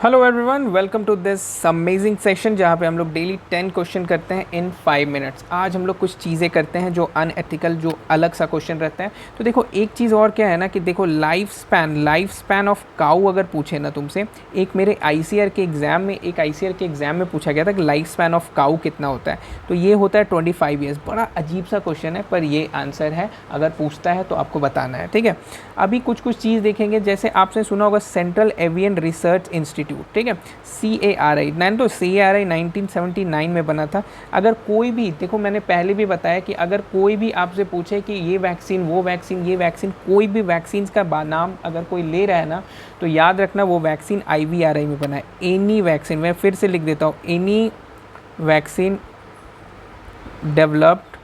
Hello everyone, welcome to this amazing session जहाँ पे हम लोग डेली 10 क्वेश्चन करते हैं इन 5 मिनट्स। आज हम लोग कुछ चीज़ें करते हैं जो अनएथिकल, जो अलग सा क्वेश्चन रहते हैं। तो देखो, एक चीज़ और क्या है ना कि देखो, लाइफ स्पैन ऑफ काऊ अगर पूछे ना तुमसे, एक मेरे आईसीआर के एग्ज़ाम में पूछा गया था कि लाइफ स्पैन ऑफ काऊ कितना होता है। तो ये होता है 25 ईयर्स। बड़ा अजीब सा क्वेश्चन है, पर ये आंसर है। अगर पूछता है तो आपको बताना है, ठीक है। अभी कुछ चीज़ देखेंगे, जैसे आपने सुना होगा सेंट्रल एवियन रिसर्च इंस्टीट्यूट, ठीक है, CARI। नैन तो CARI 1979 में बना था। अगर कोई भी, देखो मैंने पहले भी बताया कि अगर कोई भी आपसे पूछे कि ये वैक्सीन, वो वैक्सीन, ये वैक्सीन, कोई भी वैक्सीन का नाम अगर कोई ले रहा है ना, तो याद रखना वो वैक्सीन IVRI में बना है। एनी वैक्सीन, मैं फिर से लिख देता हूँ, any vaccine developed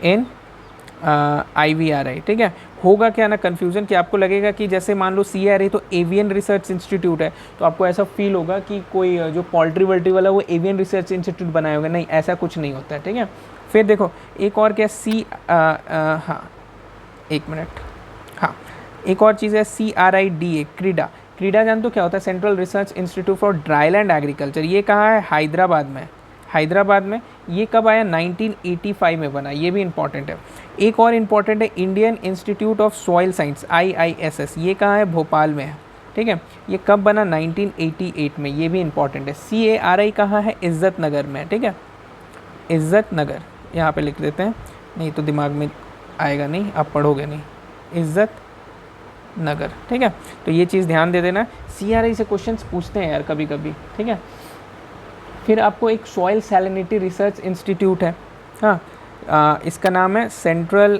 in IVRI, ठीक है। होगा क्या ना कन्फ्यूज़न कि आपको लगेगा कि जैसे मान लो CARI तो एवियन रिसर्च इंस्टीट्यूट है, तो आपको ऐसा फील होगा कि कोई जो पोल्ट्री वल्ट्री वाला वो एवियन रिसर्च इंस्टीट्यूट बनाया होगा। नहीं, ऐसा कुछ नहीं होता है, ठीक है। फिर देखो एक और क्या, हाँ एक मिनट, हाँ एक और चीज़ है CRIDA, क्रीडा जानते हो क्या होता है? Central research institute for dryland agriculture. ये कहाँ है? हैदराबाद में। ये कब आया? 1985 में बना। ये भी इंपॉर्टेंट है। एक और इम्पॉर्टेंट है Indian institute of soil science, IISS। ये कहाँ है? भोपाल में है, ठीक है। ये कब बना? 1988 में। ये भी इंपॉर्टेंट है। CARI कहाँ है? इज़्ज़त नगर में, ठीक है, इज़्ज़त नगर। यहाँ पे लिख देते हैं, नहीं तो दिमाग में आएगा नहीं, आप पढ़ोगे नहीं। इज़्ज़त नगर, ठीक है। तो ये चीज़ ध्यान दे देना। CRI से क्वेश्चंस पूछते हैं यार कभी कभी, ठीक है। फिर आपको एक सॉइल सैलिनिटी रिसर्च इंस्टीट्यूट है, हाँ, इसका नाम है central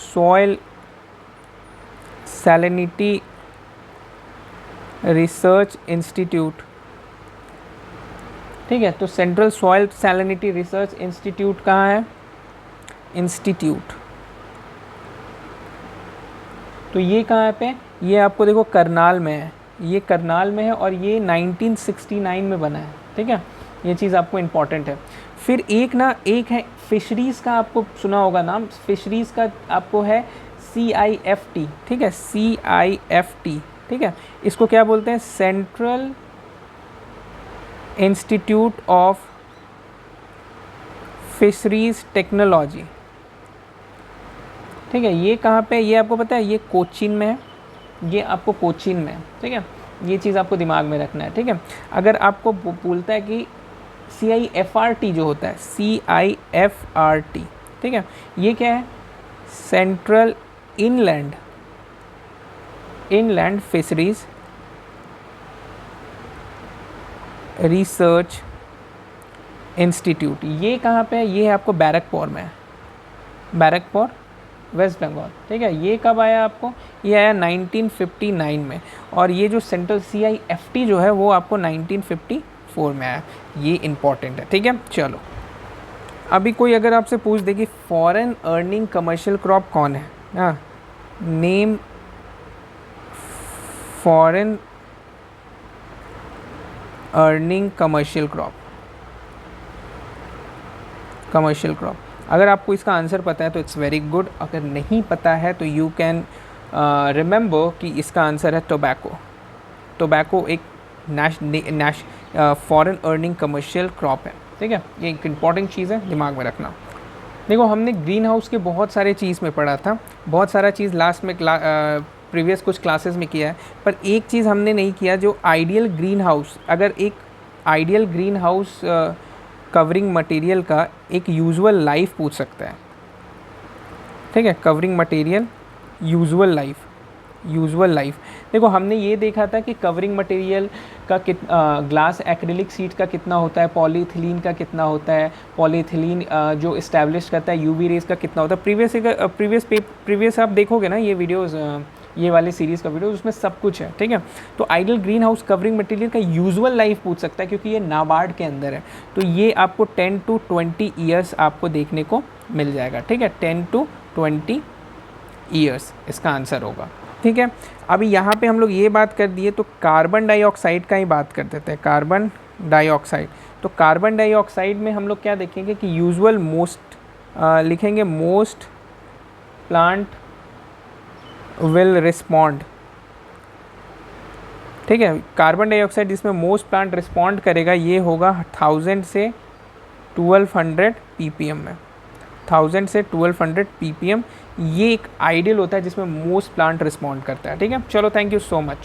soil salinity research institute, ठीक है। तो central soil salinity research institute कहाँ है? तो ये कहाँ पे? ये आपको देखो करनाल में है। ये करनाल में है और ये 1969 में बना है, ठीक है। ये चीज़ आपको इम्पॉर्टेंट है। फिर एक है फिशरीज़ का, आपको सुना होगा नाम फिशरीज़ का, आपको है CIFT, ठीक है, CIFT, ठीक है। इसको क्या बोलते हैं? Central institute of fisheries technology, ठीक है। ये कहाँ पे? ये आपको पता है, ये कोचीन में है। ये आपको कोचीन में है, ठीक है। ये चीज़ आपको दिमाग में रखना है, ठीक है। अगर आपको बोलता है कि CIFRT जो होता है, CIFRT, ठीक है, ये क्या है? Central inland fisheries research institute. ये कहाँ पे है? ये है आपको बैरकपुर में है, बैरकपुर, वेस्ट बंगाल, ठीक है। ये कब आया आपको? ये आया 1959 में। और ये जो सेंट्रल CIFT जो है वो आपको 1954 में आया। ये इंपॉर्टेंट है, ठीक है। चलो, अभी कोई अगर आपसे पूछ दे कि फॉरेन अर्निंग कमर्शियल क्रॉप कौन है, हाँ, name foreign earning commercial crop. अगर आपको इसका आंसर पता है तो इट्स वेरी गुड। अगर नहीं पता है तो यू कैन रिमेंबर कि इसका आंसर है टोबैको एक फॉरेन अर्निंग कमर्शियल क्रॉप है, ठीक है। ये एक इंपॉर्टेंट चीज़ है, दिमाग में रखना। देखो, हमने ग्रीन हाउस के बहुत सारे चीज़ में पढ़ा था, बहुत सारा चीज़ लास्ट में प्रीवियस कुछ क्लासेस में किया है, पर एक चीज़ हमने नहीं किया, जो आइडियल ग्रीन हाउस। अगर एक ideal green house covering material का एक यूजुअल लाइफ पूछ सकता है, ठीक है। Covering material usual life. देखो, हमने ये देखा था कि कवरिंग मटेरियल का ग्लास एक्रिलिक शीट का कितना होता है, पॉलीथिलीन का कितना होता है, पॉलीथिलीन जो इस्टेब्लिश करता है UV रेज का कितना होता है। प्रीवियस आप देखोगे ना ये वीडियोस, ये वाले सीरीज़ का वीडियो, उसमें सब कुछ है, ठीक है। तो ideal green house covering material का यूजुअल लाइफ पूछ सकता है, क्योंकि ये नाबार्ड के अंदर है। तो ये आपको 10 to 20 ईयर्स आपको देखने को मिल जाएगा, ठीक है। 10 to 20 ईयर्स इसका आंसर होगा, ठीक है। अभी यहाँ पे हम लोग ये बात कर दिए, तो कार्बन डाइऑक्साइड का ही बात कर देते हैं। कार्बन डाइऑक्साइड, तो कार्बन डाइऑक्साइड में हम लोग क्या देखेंगे कि यूजुअल लिखेंगे मोस्ट प्लांट will respond ठीक है। कार्बन डाइऑक्साइड जिसमें मोस्ट प्लांट रिस्पॉन्ड करेगा ये होगा 1000 से 1200 ppm में, 1000 से 1200 ppm। ये एक आइडियल होता है जिसमें मोस्ट प्लांट रिस्पॉन्ड करता है। ठीक है, चलो थैंक यू सो मच।